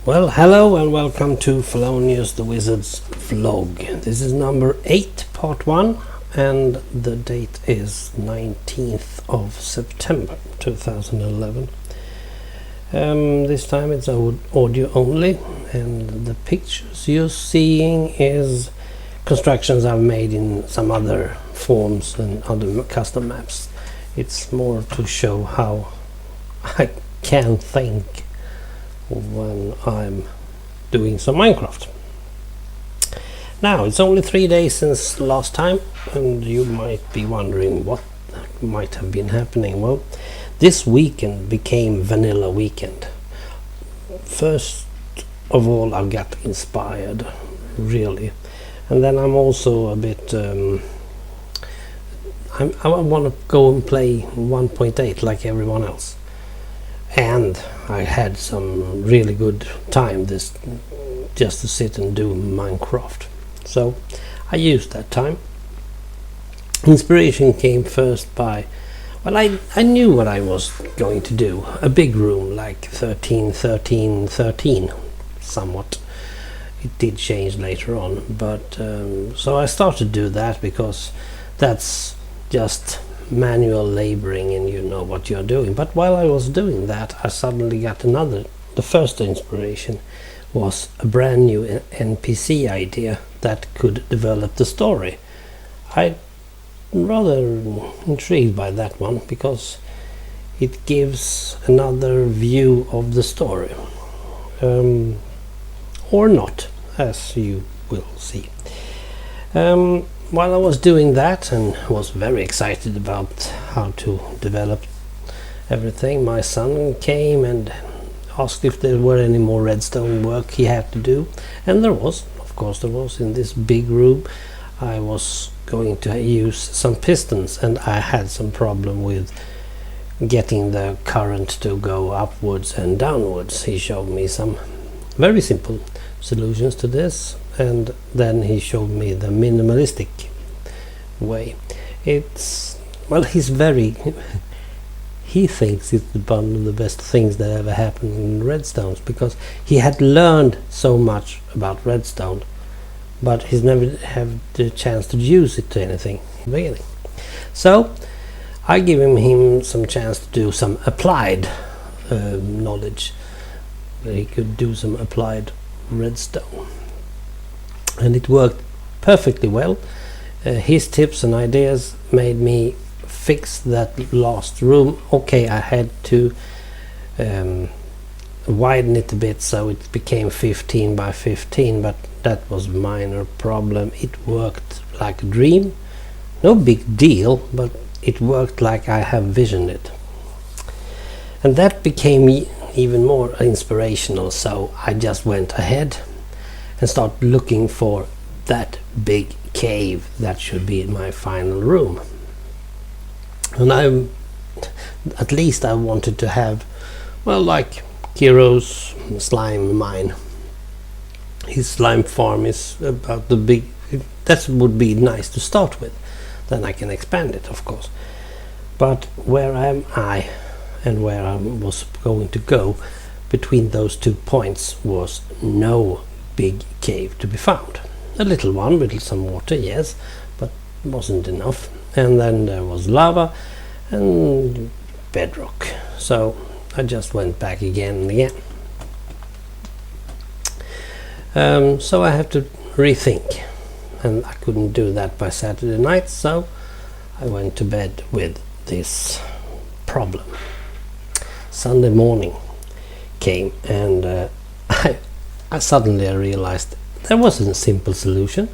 Well, hello and welcome to Fellonius the Wizards vlog. This is number 8, part 1, and the date is 19th of September 2011. This time it's audio only, and the pictures you're seeing is constructions I've made in some other forms and other custom maps. It's more to show how I can think when I'm doing some Minecraft. Now, it's only 3 days since last time, and you might be wondering what might have been happening. Well, this weekend became vanilla weekend. First of all, I got inspired, really, and then I'm also a bit I want to go and play 1.8 like everyone else. And I had some really good time just to sit and do Minecraft. So I used that time. Inspiration came first by, well, I knew what I was going to do. A big room like 13, 13, 13 somewhat. It did change later on, but so I started to do that because that's just manual laboring and you know what you're doing. But while I was doing that, I suddenly got the first inspiration was a brand new NPC idea that could develop the story. I'm rather intrigued by that one because it gives another view of the story, or not, as you will see. While I was doing that and was very excited about how to develop everything, my son came and asked if there were any more redstone work he had to do, and there was, of course there was. In this big room I was going to use some pistons, and I had some problem with getting the current to go upwards and downwards. He showed me some very simple solutions to this, and then he showed me the minimalistic way. It's, well, he thinks it's one of the best things that ever happened in redstones, because he had learned so much about redstone, but he's never had the chance to use it to anything in the beginning. So I give him some chance to do some applied knowledge, where he could do some applied redstone, and it worked perfectly well. His tips and ideas made me fix that last room. Okay, I had to widen it a bit so it became 15 by 15, but that was a minor problem. It worked like a dream. No big deal, but it worked like I have visioned it. And that became even more inspirational, so I just went ahead and started looking for that big cave that should be in my final room. And at least I wanted to have, well, like Kiro's slime mine. His slime farm is about the big, that would be nice to start with. Then I can expand it, of course. But where am I and where I was going to go, between those 2 points was no big cave to be found. A little one with some water, yes, but wasn't enough. And then there was lava and bedrock. So I just went back again and again. So I have to rethink, and I couldn't do that by Saturday night, so I went to bed with this problem. Sunday morning came, and I suddenly realized there was a simple solution.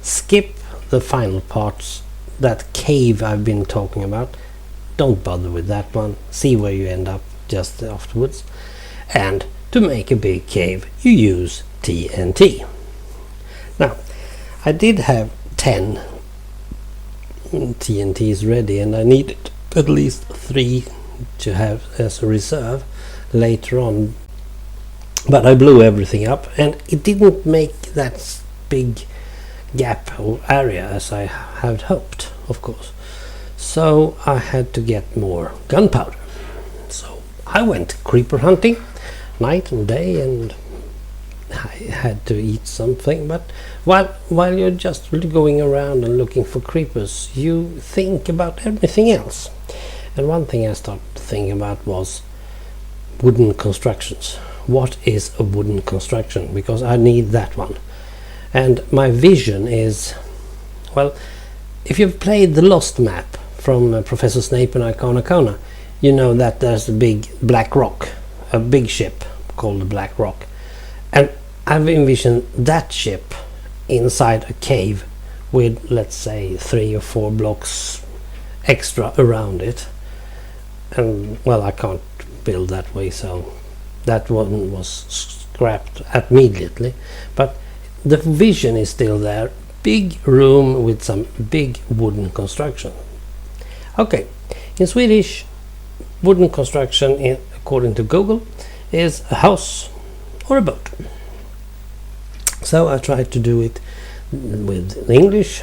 Skip the final parts, that cave I've been talking about. Don't bother with that one. See where you end up just afterwards. And to make a big cave, you use TNT. Now, I did have 10 TNTs ready, and I needed at least 3 to have as a reserve later on. But I blew everything up, and it didn't make that big gap or area as I had hoped, of course. So I had to get more gunpowder. So I went creeper hunting night and day, and I had to eat something. But while you're just really going around and looking for creepers, you think about everything else. And one thing I started thinking about was wooden constructions. What is a wooden construction? Because I need that one. And my vision is, well, if you've played the Lost map from Professor Snape and Icona, you know that there's a big black rock, a big ship called the Black Rock. And I've envisioned that ship inside a cave with, let's say, 3 or 4 blocks extra around it. And well, I can't build that way, so that one was scrapped immediately. But the vision is still there. Big room with some big wooden construction. Okay, in Swedish, wooden construction, according to Google, is a house or a boat. So I tried to do it with English,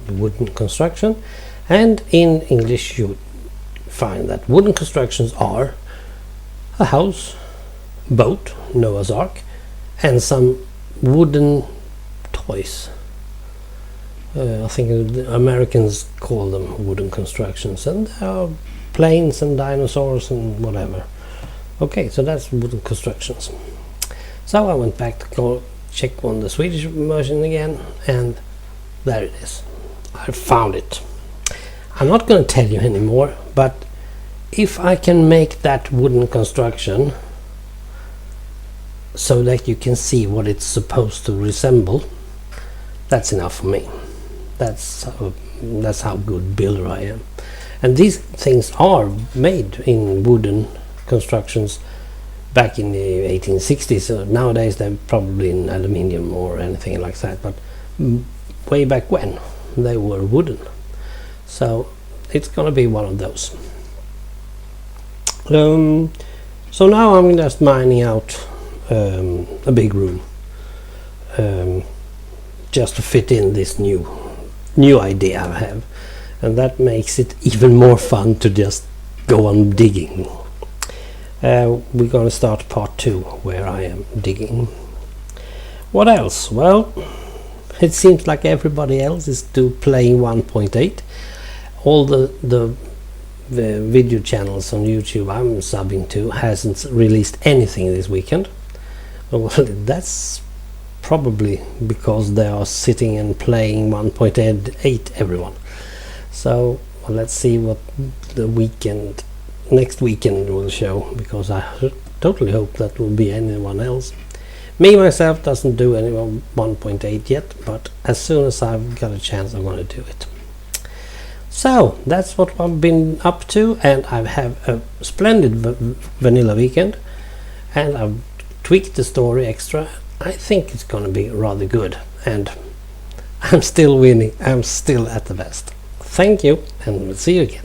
wooden construction, and in English you find that wooden constructions are a house, boat, Noah's Ark, and some wooden toys. I think the Americans call them wooden constructions, and there are planes and dinosaurs and whatever. Okay, so that's wooden constructions. So I went back to go check on the Swedish version again, and there it is. I found it. I'm not going to tell you anymore, but if I can make that wooden construction so that you can see what it's supposed to resemble, that's enough for me. That's how good builder I am. And these things are made in wooden constructions back in the 1860s. So nowadays they're probably in aluminium or anything like that, but way back when they were wooden. So it's gonna be one of those. So now I'm just mining out a big room just to fit in this new idea I have, and that makes it even more fun to just go on digging. We're gonna start part 2 where I am digging. What else? Well, it seems like everybody else is still playing 1.8. All the video channels on YouTube I'm subbing to hasn't released anything this weekend. Well, that's probably because they are sitting and playing 1.8 everyone. So well, let's see what the next weekend will show, because I totally hope that will be anyone else. Me myself doesn't do any 1.8 yet, but as soon as I've got a chance I'm going to do it. So that's what I've been up to, and I have a splendid vanilla weekend, and I've tweaked the story extra. I think it's going to be rather good, and I'm still winning. I'm still at the best. Thank you, and we'll see you again.